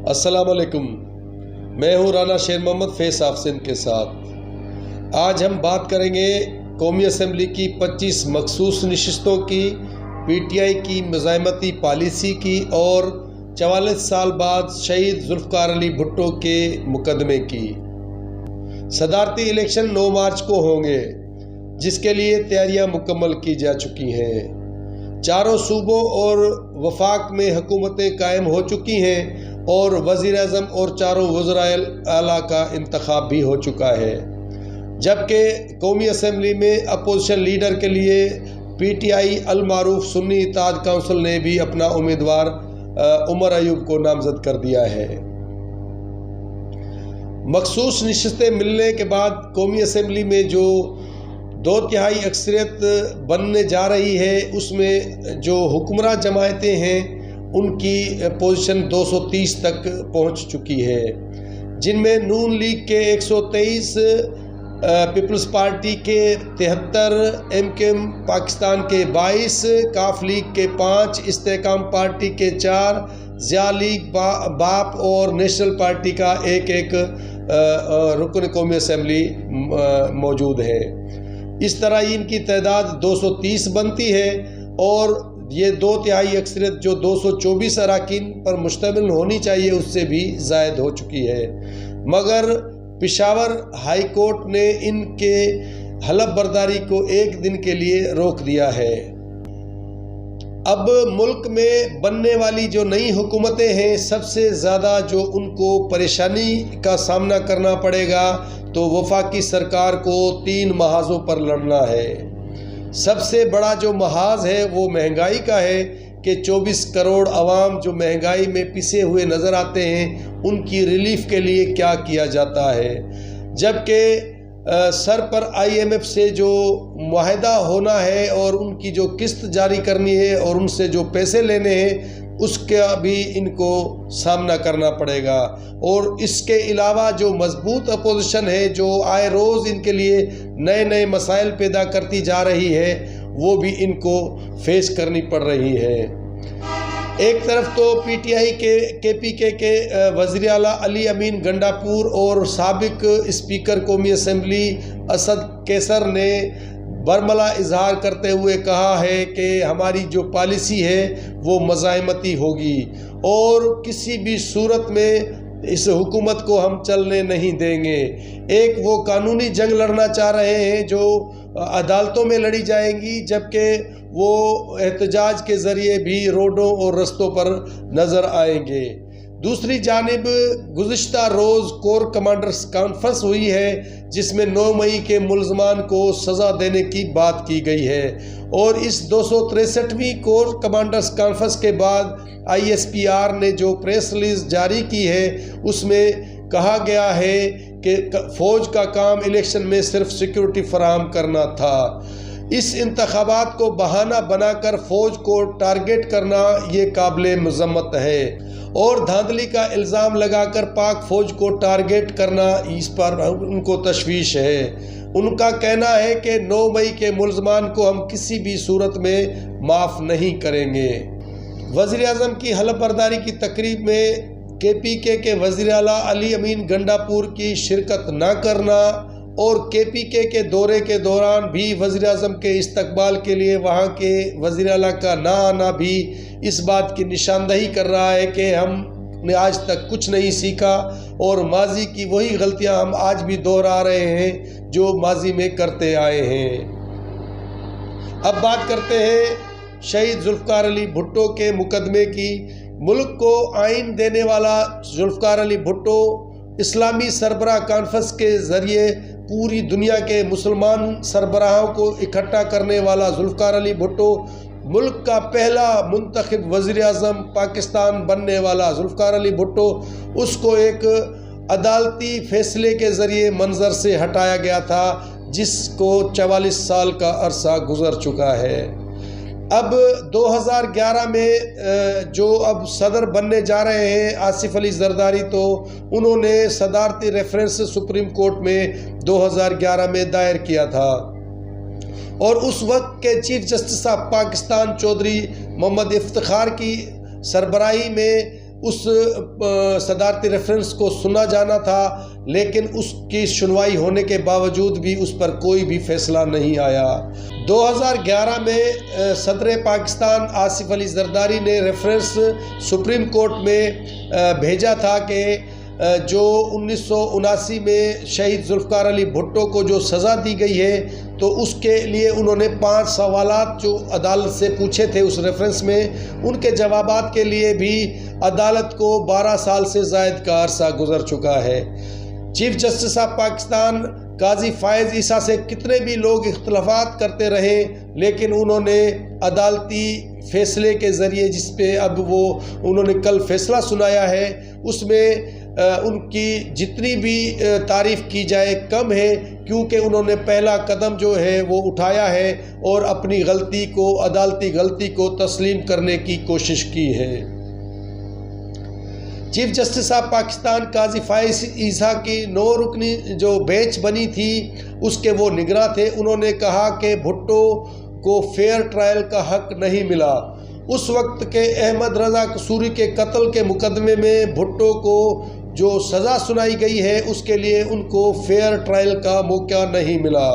السلام علیکم، میں ہوں رانا شیر محمد فیس آف سندھ کے ساتھ۔ آج ہم بات کریں گے قومی اسمبلی کی 25 مخصوص نشستوں کی، پی ٹی آئی کی مزاحمتی پالیسی کی اور 44 سال بعد شہید ذوالفقار علی بھٹو کے مقدمے کی۔ صدارتی الیکشن 9 مارچ کو ہوں گے، جس کے لیے تیاریاں مکمل کی جا چکی ہیں۔ چاروں صوبوں اور وفاق میں حکومتیں قائم ہو چکی ہیں اور وزیر اعظم اور چاروں وزرائے اعلیٰ کا انتخاب بھی ہو چکا ہے، جبکہ قومی اسمبلی میں اپوزیشن لیڈر کے لیے پی ٹی آئی المعروف سنی اتحاد کونسل نے بھی اپنا امیدوار عمر ایوب کو نامزد کر دیا ہے۔ مخصوص نشستیں ملنے کے بعد قومی اسمبلی میں جو 2/3 اکثریت بننے جا رہی ہے، اس میں جو حکمراں جماعتیں ہیں ان کی پوزیشن 230 تک پہنچ چکی ہے، جن میں نون لیگ کے 123، پیپلز پارٹی کے 73، ایم کیو ایم پاکستان کے 22، کاف لیگ کے 5، استحکام پارٹی کے 4، ضیاء لیگ باپ اور نیشنل پارٹی کا ایک رکن قومی اسمبلی موجود ہے۔ اس طرح ان کی تعداد 230 بنتی ہے اور یہ 2/3 اکثریت جو 224 اراکین پر مشتمل ہونی چاہیے اس سے بھی زائد ہو چکی ہے، مگر پشاور ہائی کورٹ نے ان کے حلف برداری کو 1 دن کے لیے روک دیا ہے۔ اب ملک میں بننے والی جو نئی حکومتیں ہیں، سب سے زیادہ جو ان کو پریشانی کا سامنا کرنا پڑے گا تو وفاقی سرکار کو 3 محاذوں پر لڑنا ہے۔ سب سے بڑا جو محاذ ہے وہ مہنگائی کا ہے کہ 24 کروڑ عوام جو مہنگائی میں پسے ہوئے نظر آتے ہیں، ان کی ریلیف کے لیے کیا کیا جاتا ہے، جبکہ سر پر آئی ایم ایف سے جو معاہدہ ہونا ہے اور ان کی جو قسط جاری کرنی ہے اور ان سے جو پیسے لینے ہیں، اس کا بھی ان کو سامنا کرنا پڑے گا۔ اور اس کے علاوہ جو مضبوط اپوزیشن ہے جو آئے روز ان کے لیے نئے مسائل پیدا کرتی جا رہی ہے، وہ بھی ان کو فیس کرنی پڑ رہی ہے۔ ایک طرف تو پی ٹی آئی کے پی کے وزیر اعلیٰ علی امین گنڈاپور اور سابق اسپیکر قومی اسمبلی اسد کیسر نے برملا اظہار کرتے ہوئے کہا ہے کہ ہماری جو پالیسی ہے وہ مزاحمتی ہوگی اور کسی بھی صورت میں اس حکومت کو ہم چلنے نہیں دیں گے۔ ایک وہ قانونی جنگ لڑنا چاہ رہے ہیں جو عدالتوں میں لڑی جائیں گی، جبکہ وہ احتجاج کے ذریعے بھی روڈوں اور رستوں پر نظر آئیں گے۔ دوسری جانب گزشتہ روز کور کمانڈرز کانفرنس ہوئی ہے، جس میں 9 مئی کے ملزمان کو سزا دینے کی بات کی گئی ہے، اور اس 263ویں کور کمانڈرز کانفرنس کے بعد آئی ایس پی آر نے جو پریس ریلیز جاری کی ہے، اس میں کہا گیا ہے کہ فوج کا کام الیکشن میں صرف سیکیورٹی فراہم کرنا تھا۔ اس انتخابات کو بہانہ بنا کر فوج کو ٹارگٹ کرنا یہ قابل مذمت ہے، اور دھاندلی کا الزام لگا کر پاک فوج کو ٹارگٹ کرنا، اس پر ان کو تشویش ہے۔ ان کا کہنا ہے کہ 9 مئی کے ملزمان کو ہم کسی بھی صورت میں معاف نہیں کریں گے۔ وزیر اعظم کی حلف برداری کی تقریب میں کے پی کے وزیر اعلیٰ علی امین گنڈاپور کی شرکت نہ کرنا اور کے پی کے دورے کے دوران بھی وزیر اعظم کے استقبال کے لیے وہاں کے وزیر اعلیٰ کا نہ آنا بھی اس بات کی نشاندہی کر رہا ہے کہ ہم نے آج تک کچھ نہیں سیکھا اور ماضی کی وہی غلطیاں ہم آج بھی دہرا رہے ہیں جو ماضی میں کرتے آئے ہیں۔ اب بات کرتے ہیں شہید ذوالفقار علی بھٹو کے مقدمے کی۔ ملک کو آئین دینے والا ذوالفقار علی بھٹو اسلامی سربراہ کانفرنس کے ذریعے پوری دنیا کے مسلمان سربراہوں کو اکٹھا کرنے والا ذوالفقار علی بھٹو، ملک کا پہلا منتخب وزیر اعظم پاکستان بننے والا ذوالفقار علی بھٹو، اس کو ایک عدالتی فیصلے کے ذریعے منظر سے ہٹایا گیا تھا، جس کو 44 سال کا عرصہ گزر چکا ہے۔ اب 2011 میں جو اب صدر بننے جا رہے ہیں آصف علی زرداری، تو انہوں نے صدارتی ریفرنس سپریم کورٹ میں 2011 میں دائر کیا تھا، اور اس وقت کے chief justice of Pakistan Chaudhry Muhammad Iftikhar کی سربراہی میں اس صدارتی ریفرنس کو سنا جانا تھا، لیکن اس کی سنوائی ہونے کے باوجود بھی اس پر کوئی بھی فیصلہ نہیں آیا۔ 2011 میں صدر پاکستان آصف علی زرداری نے ریفرنس سپریم کورٹ میں بھیجا تھا کہ جو 1979 میں شہید ذوالفقار علی بھٹو کو جو سزا دی گئی ہے، تو اس کے لیے انہوں نے 5 سوالات جو عدالت سے پوچھے تھے اس ریفرنس میں، ان کے جوابات کے لیے بھی عدالت کو 12 سال سے زائد کا عرصہ گزر چکا ہے۔ چیف جسٹس آف پاکستان قاضی فائز عیسیٰ سے کتنے بھی لوگ اختلافات کرتے رہے، لیکن انہوں نے عدالتی فیصلے کے ذریعے، جس پہ اب انہوں نے کل فیصلہ سنایا ہے، اس میں ان کی جتنی بھی تعریف کی جائے کم ہے، کیونکہ انہوں نے پہلا قدم جو ہے وہ اٹھایا ہے اور اپنی غلطی کو، عدالتی غلطی کو تسلیم کرنے کی کوشش کی ہے۔ چیف جسٹس آف پاکستان قاضی فائز عیسیٰ کی 9 رکنی جو بینچ بنی تھی، اس کے وہ نگراں تھے۔ انہوں نے کہا کہ بھٹو کو فیئر ٹرائل کا حق نہیں ملا۔ اس وقت کے احمد رضا قصوری کے قتل کے مقدمے میں بھٹو کو جو سزا سنائی گئی ہے، اس کے لیے ان کو فیئر ٹرائل کا موقع نہیں ملا۔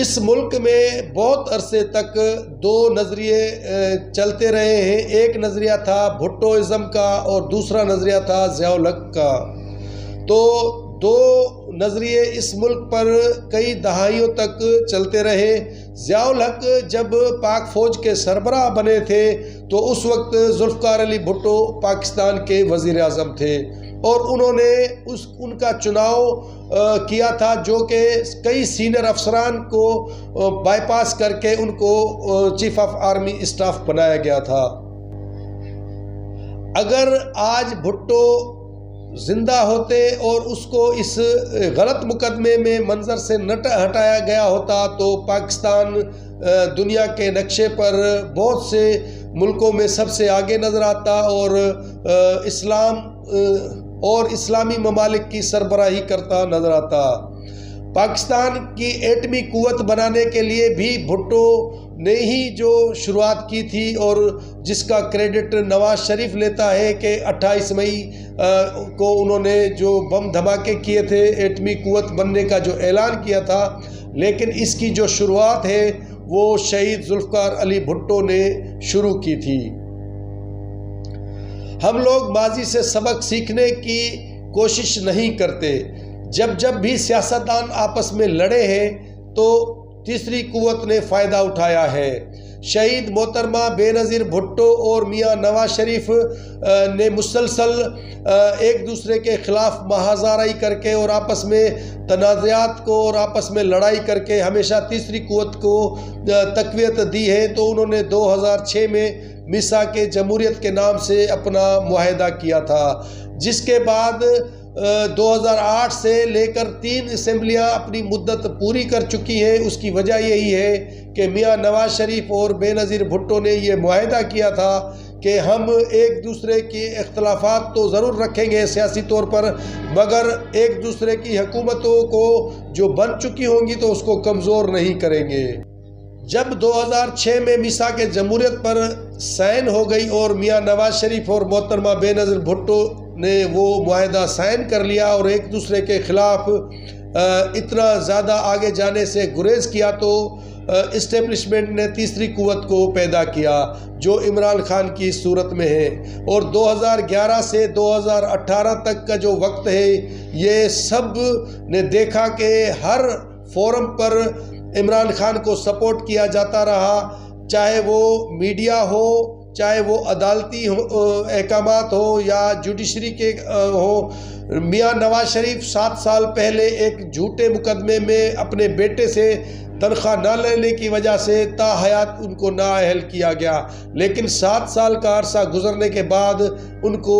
اس ملک میں بہت عرصے تک 2 نظریے چلتے رہے ہیں۔ ایک نظریہ تھا بھٹوازم کا اور دوسرا نظریہ تھا ضیاء الحق کا۔ تو 2 نظریے اس ملک پر کئی دہائیوں تک چلتے رہے۔ ضیاء الحق جب پاک فوج کے سربراہ بنے تھے تو اس وقت ذوالفقار علی بھٹو پاکستان کے وزیر اعظم تھے، اور انہوں نے ان کا چناؤ کیا تھا، جو کہ کئی سینئر افسران کو بائی پاس کر کے ان کو چیف آف آرمی اسٹاف بنایا گیا تھا۔ اگر آج بھٹو زندہ ہوتے اور اس کو اس غلط مقدمے میں منظر سے نہ ہٹایا گیا ہوتا، تو پاکستان دنیا کے نقشے پر بہت سے ملکوں میں سب سے آگے نظر آتا اور اسلامی ممالک کی سربراہی کرتا نظر آتا۔ پاکستان کی ایٹمی قوت بنانے کے لیے بھی بھٹو نے ہی جو شروعات کی تھی، اور جس کا کریڈٹ نواز شریف لیتا ہے کہ 28 مئی کو انہوں نے جو بم دھماکے کیے تھے، ایٹمی قوت بننے کا جو اعلان کیا تھا، لیکن اس کی جو شروعات ہے وہ شہید ذوالفقار علی بھٹو نے شروع کی تھی۔ ہم لوگ ماضی سے سبق سیکھنے کی کوشش نہیں کرتے۔ جب بھی سیاستدان آپس میں لڑے ہیں تو تیسری قوت نے فائدہ اٹھایا ہے۔ شہید محترمہ بے نظیر بھٹو اور میاں نواز شریف نے مسلسل ایک دوسرے کے خلاف مہازارائی کر کے اور آپس میں تنازعات کو اور آپس میں لڑائی کر کے ہمیشہ تیسری قوت کو تقویت دی ہے۔ تو انہوں نے 2006 میں میثاق جمہوریت کے نام سے اپنا معاہدہ کیا تھا، جس کے بعد 2008 سے لے کر 3 اسمبلیاں اپنی مدت پوری کر چکی ہیں۔ اس کی وجہ یہی ہے کہ میاں نواز شریف اور بے نظیر بھٹو نے یہ معاہدہ کیا تھا کہ ہم ایک دوسرے کی اختلافات تو ضرور رکھیں گے سیاسی طور پر، مگر ایک دوسرے کی حکومتوں کو جو بن چکی ہوں گی تو اس کو کمزور نہیں کریں گے۔ جب 2006 میں میثاق جمہوریت پر سائن ہو گئی اور میاں نواز شریف اور محترمہ بے نظیر بھٹو نے وہ معاہدہ سائن کر لیا اور ایک دوسرے کے خلاف اتنا زیادہ آگے جانے سے گریز کیا، تو اسٹیبلشمنٹ نے تیسری قوت کو پیدا کیا جو عمران خان کی صورت میں ہے۔ اور 2011 سے 2018 تک کا جو وقت ہے، یہ سب نے دیکھا کہ ہر فورم پر عمران خان کو سپورٹ کیا جاتا رہا، چاہے وہ میڈیا ہو، چاہے وہ عدالتی احکامات ہو یا جوڈیشری کے ہو۔ میاں نواز شریف 7 سال پہلے ایک جھوٹے مقدمے میں اپنے بیٹے سے تنخواہ نہ لینے کی وجہ سے تا حیات ان کو نااہل کیا گیا، لیکن 7 سال کا عرصہ گزرنے کے بعد ان کو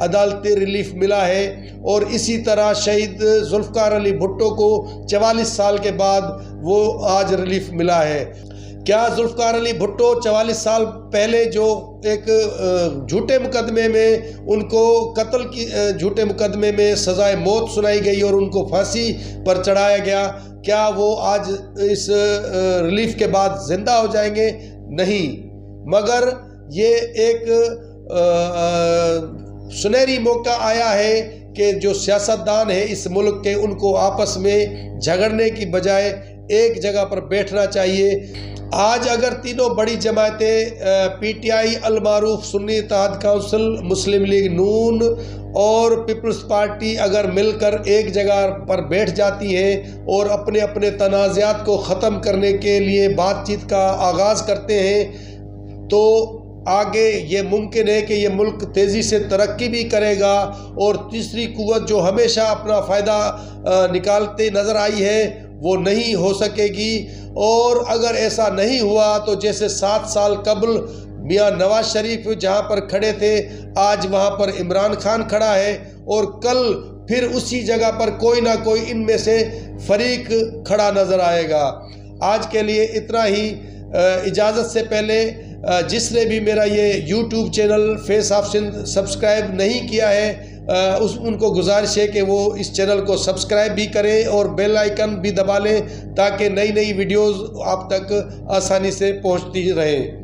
عدالتی ریلیف ملا ہے۔ اور اسی طرح شہید ذوالفقار علی بھٹو کو 44 سال کے بعد وہ آج ریلیف ملا ہے۔ کیا ذوالفقار علی بھٹو 44 سال پہلے جو ایک جھوٹے مقدمے میں ان کو قتل کی جھوٹے مقدمے میں سزائے موت سنائی گئی اور ان کو پھانسی پر چڑھایا گیا، کیا وہ آج اس ریلیف کے بعد زندہ ہو جائیں گے؟ نہیں، مگر یہ ایک سنہری موقع آیا ہے کہ جو سیاستدان ہیں اس ملک کے ان کو آپس میں جھگڑنے کی بجائے ایک جگہ پر بیٹھنا چاہیے۔ آج اگر تینوں بڑی جماعتیں پی ٹی آئی، المعروف سنی اتحاد کونسل، مسلم لیگ نون اور پیپلز پارٹی اگر مل کر ایک جگہ پر بیٹھ جاتی ہیں اور اپنے اپنے تنازعات کو ختم کرنے کے لیے بات چیت کا آغاز کرتے ہیں تو آگے یہ ممکن ہے کہ یہ ملک تیزی سے ترقی بھی کرے گا۔ اور تیسری قوت جو ہمیشہ اپنا فائدہ نکالتے نظر آئی ہے وہ نہیں ہو سکے گی۔ اور اگر ایسا نہیں ہوا تو جیسے 7 سال قبل میاں نواز شریف جہاں پر کھڑے تھے آج وہاں پر عمران خان کھڑا ہے، اور کل پھر اسی جگہ پر کوئی نہ کوئی ان میں سے فریق کھڑا نظر آئے گا۔ آج کے لیے اتنا ہی۔ اجازت سے پہلے جس نے بھی میرا یہ YouTube channel Face of Sindh subscribe نہیں کیا ہے ان کو گزارش ہے کہ وہ اس چینل کو سبسکرائب بھی کریں اور بیل آئیکن بھی دبا لیں تاکہ نئی نئی ویڈیوز آپ تک آسانی سے پہنچتی رہیں۔